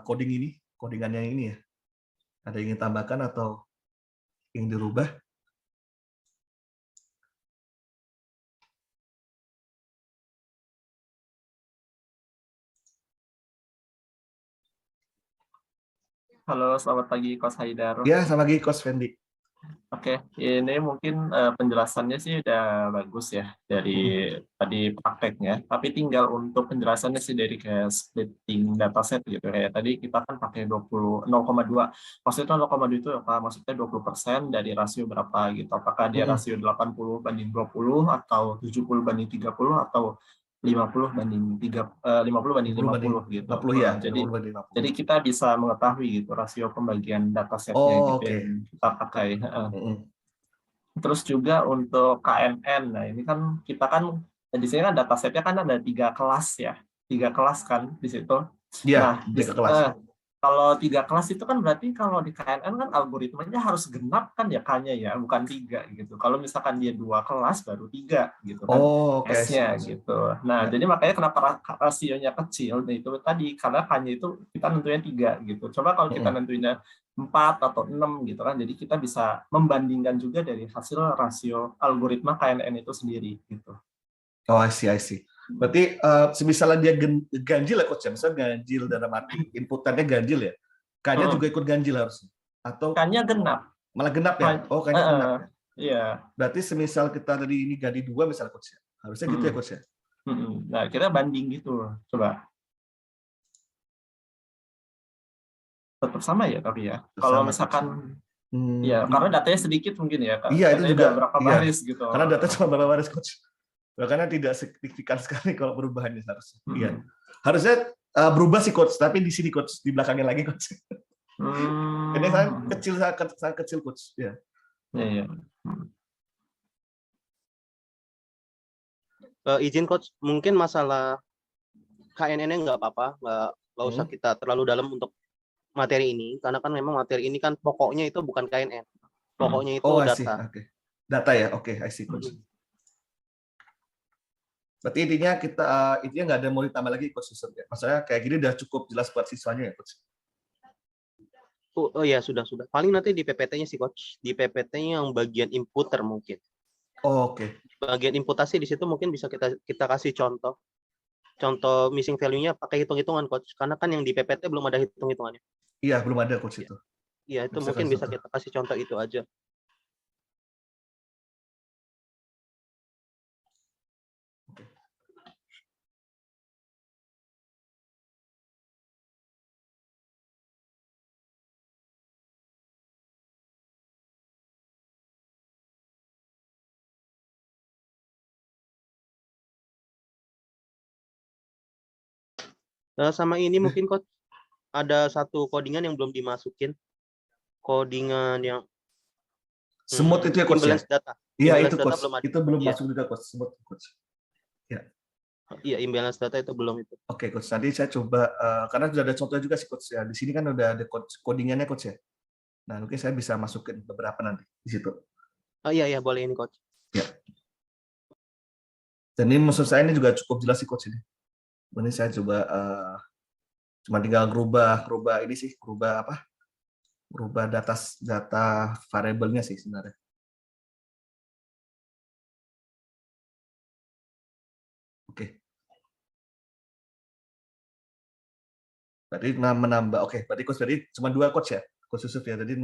coding ini, codingannya ini ya? Ada yang ingin tambahkan atau ingin dirubah? Halo, selamat pagi Coach Haidar. Ya, sama lagi Coach Fendi. Oke, ini mungkin penjelasannya sih udah bagus ya dari tadi prakteknya. Tapi tinggal untuk penjelasannya sih dari kayak splitting dataset gitu. Kayak tadi kita kan pakai 0,2. Maksudnya 0,2 itu apa? Maksudnya 20% dari rasio berapa gitu. Apakah dia rasio 80/20 atau 70/30 atau 50/50 gitu. 50 ya, Jadi 50/50. kita bisa mengetahui gitu rasio pembagian datasetnya gitu Oke. yang kita pakai. Terus juga untuk KNN, nah ini kan kita kan di sini kan datasetnya kan ada 3 kelas ya, 3 kelas kan di situ. Iya, Nah, 3 kelas. kalau 3 kelas itu kan berarti kalau di KNN kan algoritmanya harus genap kan ya K-nya ya, bukan 3 gitu. Kalau misalkan dia 2 kelas baru 3 gitu kan Oke, S-nya I see. gitu. Nah, jadi makanya kenapa rasionya kecil, nah itu tadi karena K-nya itu kita nentunya 3 gitu. Coba kalau kita nentuinnya 4 atau 6 gitu kan, jadi kita bisa membandingkan juga dari hasil rasio algoritma KNN itu sendiri gitu. Oh, I see. Berarti misalnya dia ganjil ya Coach ya, misalnya ganjil dalam arti inputannya ganjil ya, K-nya juga ikut ganjil harusnya? Atau K-nya genap. malah genap ya? Oh, K-nya genap ya? Iya. Berarti semisal kita tadi ini ganti 2 misalnya Coach ya? Harusnya gitu ya Coach ya? Nah, kita banding gitu, coba. Tetap sama ya tapi ya. Kalau misalkan ya karena datanya sedikit mungkin ya, Kak. Iya, itu juga berapa iya. baris gitu. Karena data cuma berapa baris Coach. Karena tidak signifikan sekali kalau perubahannya harusnya. Iya. Harusnya berubah sih Coach, tapi di sini Coach, di belakangnya lagi Coach. Ini sangat kecil Coach. Ya. Iya. Izin Coach, mungkin masalah KNN-nya nggak apa-apa, nggak usah kita terlalu dalam untuk materi ini, karena kan memang materi ini kan pokoknya itu bukan KNN, pokoknya itu data. Okay. Data ya, oke, I see Coach. Berarti intinya nggak ada mau ditambah lagi Coach Yusuf ya? Maksudnya kayak gini udah cukup jelas buat siswanya ya Coach? Oh ya sudah. Paling nanti di PPT-nya sih Coach, di PPT-nya yang bagian inputer mungkin. Oke. Bagian imputasi di situ mungkin bisa kita kasih contoh missing value-nya pakai hitung-hitungan Coach, karena kan yang di PPT belum ada hitung-hitungannya. Iya, belum ada Coach itu. Iya, itu mungkin bisa kita kasih contoh itu aja. Sama ini mungkin Coach, ada satu codingan yang belum dimasukin. Codingan yang semut itu ya Coach ya? Data. Iya, itu Coach. Itu belum masuk juga Coach, semut Coach. Ya. Iya, imbalance data itu belum itu. Oke Coach, tadi saya coba karena sudah ada contohnya juga sih Coach ya. Di sini kan udah ada codingannya Coach ya. Nah, mungkin saya bisa masukin beberapa nanti di situ. Oh iya boleh ini Coach. Ya. Dan ini maksud saya ini juga cukup jelas sih Coach ini. Ini saya coba cuma tinggal rubah ini sih, rubah data variabelnya sih sebenarnya. Oke. Berarti menambah, berarti Coach cuma 2 Coach ya, Coach Yusuf ya. Jadi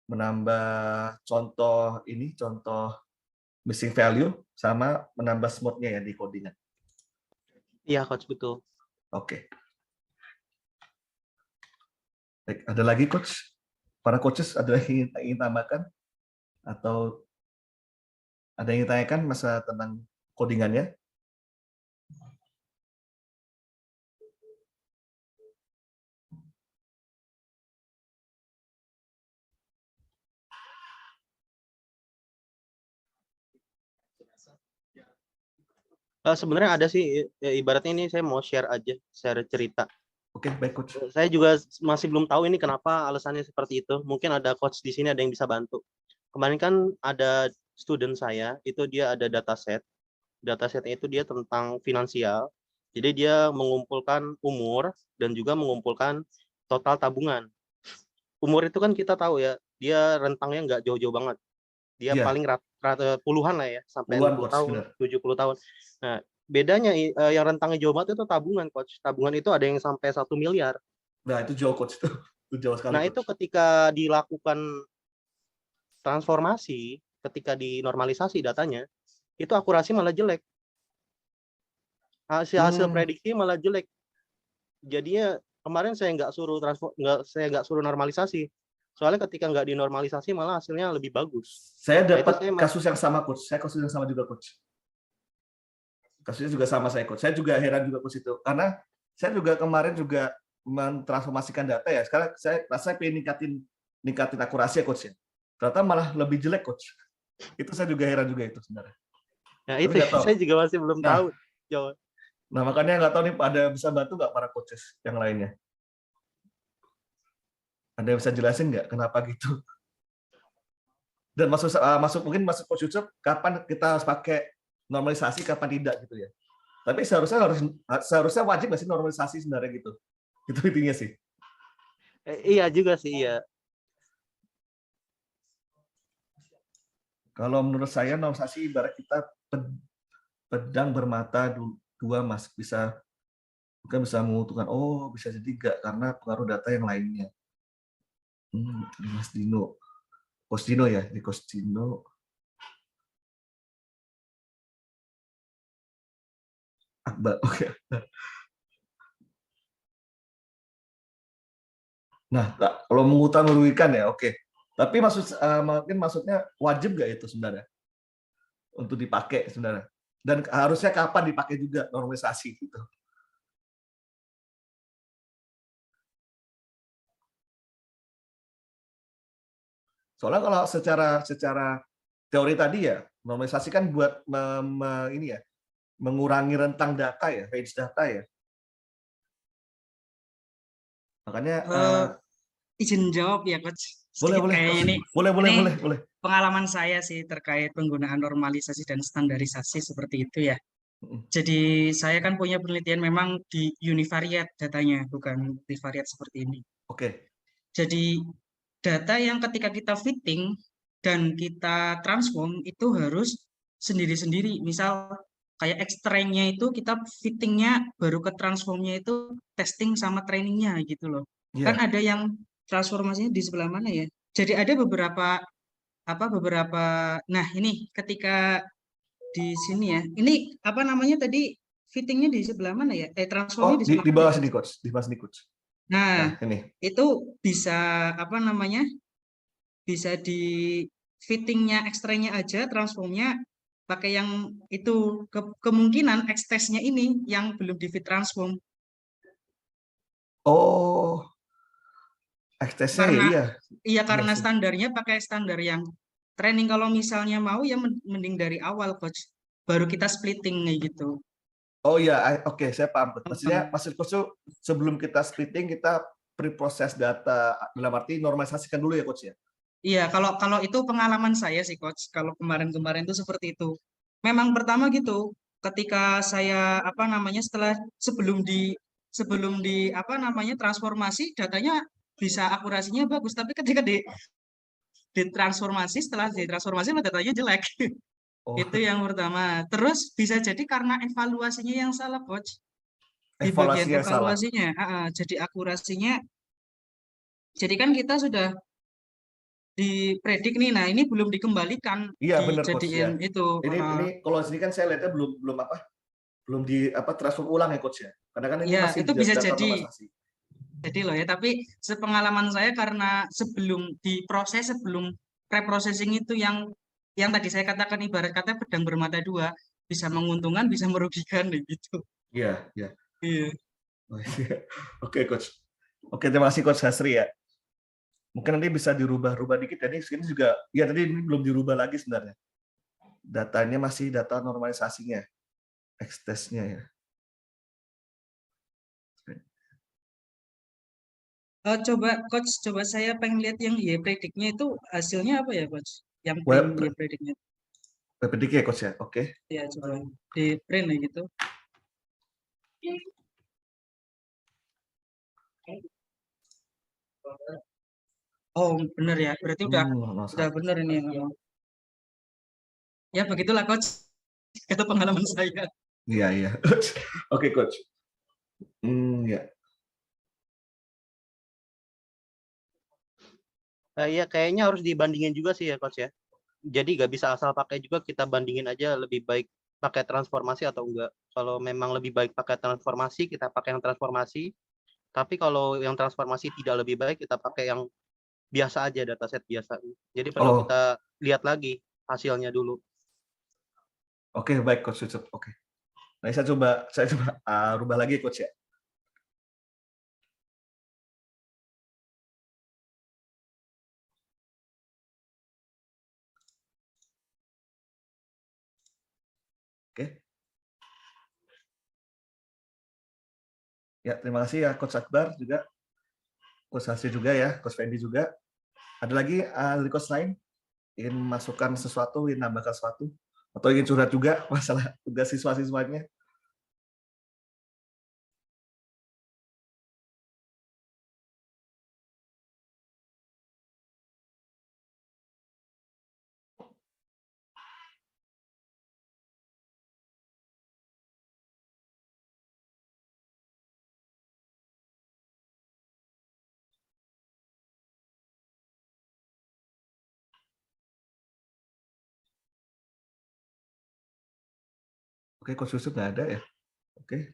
menambah contoh missing value sama menambah smooth-nya ya di codingan. Iya Coach, betul. Oke. Baik, ada lagi Coach? Para coaches ada yang ingin tambahkan? Atau ada yang ditanyakan masalah tentang codingannya? Sebenarnya ada sih, ibaratnya ini saya mau share cerita. Oke, baik Coach. Saya juga masih belum tahu ini kenapa alasannya seperti itu. Mungkin ada coach di sini ada yang bisa bantu. Kemarin kan ada student saya, itu dia ada dataset. Datasetnya itu dia tentang finansial. Jadi dia mengumpulkan umur dan juga mengumpulkan total tabungan. Umur itu kan kita tahu ya, dia rentangnya nggak jauh-jauh banget. Dia Iya, paling puluhan lah ya, sampai puluhan 60 coach, tahun, benar. 70 tahun. Nah, bedanya yang rentangnya jauh banget itu tabungan, coach. Tabungan itu ada yang sampai 1 miliar. Nah, itu jauh coach itu. Itu jauh sekali Nah, coach. itu ketika dilakukan transformasi, ketika dinormalisasi datanya, itu akurasi malah jelek. Hasil prediksi malah jelek. Jadinya kemarin saya nggak suruh normalisasi. Soalnya ketika nggak dinormalisasi malah hasilnya lebih bagus. Saya Nah, itu dapat saya kasus yang sama coach. Saya kasus yang sama juga coach. Kasusnya juga sama saya coach. Saya juga heran juga coach itu. Karena saya juga kemarin juga mentransformasikan data ya. Sekarang saya pengen ningkatin akurasi ya coach ya. Ternyata malah lebih jelek coach. Itu saya juga heran juga itu sebenarnya. Nah, Tapi itu nggak tahu. saya juga masih belum Nah, tahu jawaban. Nah, makanya nggak tahu nih ada bisa bantu nggak para coaches yang lainnya? Ada yang bisa jelasin nggak kenapa gitu? Dan mungkin masuk coach Yusuf, kapan kita harus pakai normalisasi, kapan tidak gitu ya? Tapi seharusnya wajib nggak sih normalisasi sebenarnya gitu? Itu intinya sih. Iya juga sih, iya. Kalau menurut saya normalisasi ibarat kita pedang bermata dua mas, mungkin bisa menguntungkan. Oh, bisa jadi nggak karena pengaruh data yang lainnya. Mas Dino. Coach Dino ya, di Coach Dino. Akbar, oke. Nah, kalau mengutang merugikan ya, oke. Tapi mungkin maksudnya wajib nggak itu sebenarnya untuk dipakai sebenarnya? Dan harusnya kapan dipakai juga normalisasi gitu? Soalnya kalau secara teori tadi ya, normalisasi kan buat ini ya, mengurangi rentang data ya, range data ya. Makanya izin jawab ya coach. boleh Kayaknya boleh. Pengalaman saya sih terkait penggunaan normalisasi dan standarisasi seperti itu ya. Jadi saya kan punya penelitian memang di univariate datanya, bukan multivariate seperti ini. Oke. Jadi data yang ketika kita fitting dan kita transform itu harus sendiri-sendiri. Misal kayak extract-nya itu kita fittingnya baru ke transformnya itu testing sama trainingnya gitu loh. Kan ada yang transformasinya di sebelah mana ya? Jadi ada beberapa nah ini ketika di sini ya. Ini apa namanya tadi fittingnya di sebelah mana ya? Transformnya di sebelah di mana bawah ya? sini coach, di bawah sini coach. Nah, ini. itu bisa apa namanya? Bisa di fittingnya ekstranya aja, transformnya pakai yang itu kemungkinan X-testnya ini yang belum di fit transform. Oh, X-testnya ya, iya. Iya karena sih. standarnya pakai standar yang training. Kalau misalnya mau ya mending dari awal coach, baru kita splitting kayak gitu. Oh iya, oke, saya paham. Maksudnya maksud coach itu sebelum kita splitting kita pre-proses data dalam arti normalisasikan dulu ya coach ya. Iya, kalau itu pengalaman saya sih coach. Kalau kemarin-kemarin itu seperti itu. Memang pertama gitu, ketika saya apa namanya sebelum di apa namanya transformasi datanya bisa akurasinya bagus, tapi ketika ditransformasi setelah ditransformasi datanya jelek. Oh, Itu yang pertama. Terus bisa jadi karena evaluasinya yang salah coach. Di bagian evaluasi yang salah. evaluasinya, jadi akurasinya. Jadi kan kita sudah dipredik nih, nah ini belum dikembalikan Iya benar coach ya. dijadiin itu. Ini kalau sini kan saya lihatnya belum di transfer ulang ya coach ya. Karena kan ini Ya masih itu bisa data jadi. normalisasi. Jadi loh ya, tapi sepengalaman saya karena sebelum diproses, sebelum preprocessing itu yang tadi saya katakan ibarat kata pedang bermata dua, bisa menguntungkan, bisa merugikan gitu. Iya. Iya. Oke coach. Oke, terima kasih coach Hasri ya. Mungkin nanti bisa dirubah-rubah dikit ya. Ini juga ya tadi ini belum dirubah lagi sebenarnya. Datanya masih data normalisasinya. X-testnya ya. Coba coach, saya pengen lihat yang prediknya itu hasilnya apa ya coach? Yang Web prediknya. predik ya coach ya. Oke. Ya coba di print ya gitu. Oh, bener ya. Berarti udah 01. bener ini memang. Ya begitulah coach. Itu pengalaman saya. Iya, iya. Oke, coach. Ya. Iya, kayaknya harus dibandingin juga sih ya coach ya. Jadi nggak bisa asal pakai juga, kita bandingin aja lebih baik pakai transformasi atau enggak. Kalau memang lebih baik pakai transformasi, kita pakai yang transformasi. Tapi kalau yang transformasi tidak lebih baik, kita pakai yang biasa aja, dataset biasa. Jadi perlu Oh, kita lihat lagi hasilnya dulu. oke, baik coach Yusuf. Oke. Nah, saya coba rubah lagi coach ya. Oke. Ya, terima kasih ya coach Akbar juga. Coach Hasri juga ya, coach Fendi juga. Ada lagi dari coach lain ingin masukkan sesuatu, ingin nambahkan sesuatu, atau ingin curhat juga masalah tugas siswa-siswanya? Oke, coach Yusuf nggak ada ya? Oke.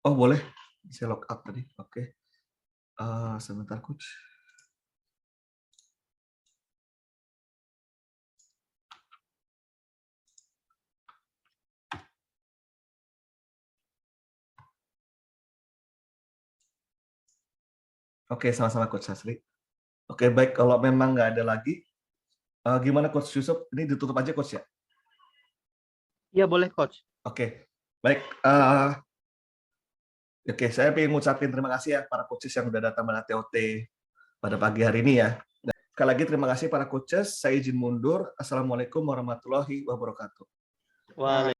Oh, boleh. Saya log out tadi. Oke. Sebentar coach. Oke, sama-sama coach Hasri. Oke, baik. Kalau memang nggak ada lagi, gimana coach Yusuf? Ini ditutup aja coach ya? Iya boleh coach. Oke, baik. Oke, saya ingin ngucapin terima kasih ya para coaches yang udah datang pada TOT pada pagi hari ini ya. Dan sekali lagi terima kasih para coaches. Saya izin mundur. Assalamualaikum warahmatullahi wabarakatuh. Waalaikumsalam.